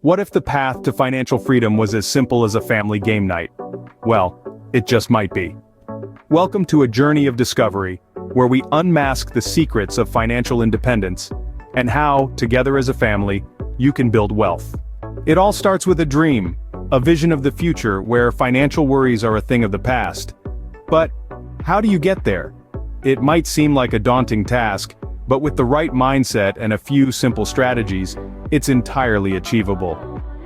What if the path to financial freedom was as simple as a family game night? Well, it just might be. Welcome to a journey of discovery, where we unmask the secrets of financial independence, and how, together as a family, you can build wealth. It all starts with a dream, a vision of the future where financial worries are a thing of the past. But how do you get there? It might seem like a daunting task, but with the right mindset and a few simple strategies, it's entirely achievable.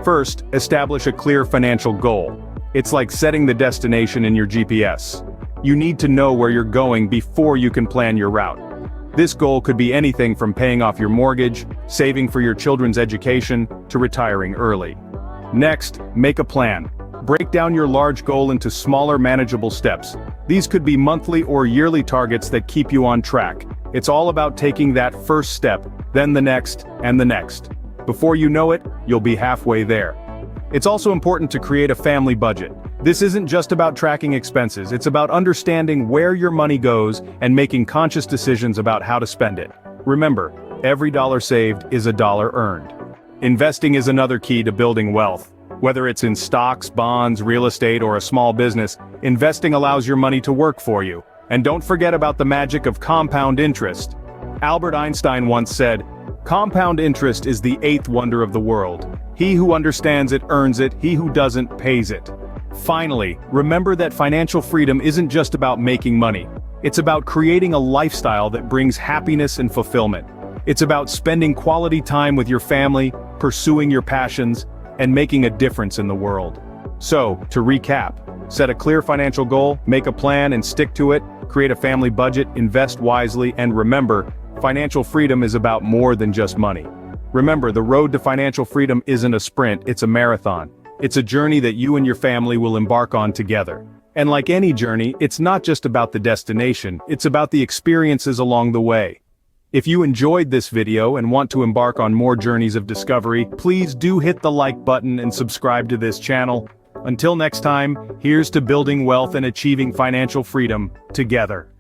First, establish a clear financial goal. It's like setting the destination in your GPS. You need to know where you're going before you can plan your route. This goal could be anything from paying off your mortgage, saving for your children's education, to retiring early. Next, make a plan. Break down your large goal into smaller manageable steps. These could be monthly or yearly targets that keep you on track. It's all about taking that first step, then the next, and the next. Before you know it, you'll be halfway there. It's also important to create a family budget. This isn't just about tracking expenses, it's about understanding where your money goes and making conscious decisions about how to spend it. Remember, every dollar saved is a dollar earned. Investing is another key to building wealth. Whether it's in stocks, bonds, real estate, or a small business, investing allows your money to work for you. And don't forget about the magic of compound interest. Albert Einstein once said, "Compound interest is the eighth wonder of the world. He who understands it earns it, he who doesn't pays it." Finally, remember that financial freedom isn't just about making money. It's about creating a lifestyle that brings happiness and fulfillment. It's about spending quality time with your family, pursuing your passions, and making a difference in the world. So, to recap, set a clear financial goal, make a plan and stick to it, create a family budget, invest wisely, and remember, financial freedom is about more than just money. Remember, the road to financial freedom isn't a sprint, it's a marathon. It's a journey that you and your family will embark on together. And like any journey, it's not just about the destination, it's about the experiences along the way. If you enjoyed this video and want to embark on more journeys of discovery, please do hit the like button and subscribe to this channel. Until next time, here's to building wealth and achieving financial freedom together.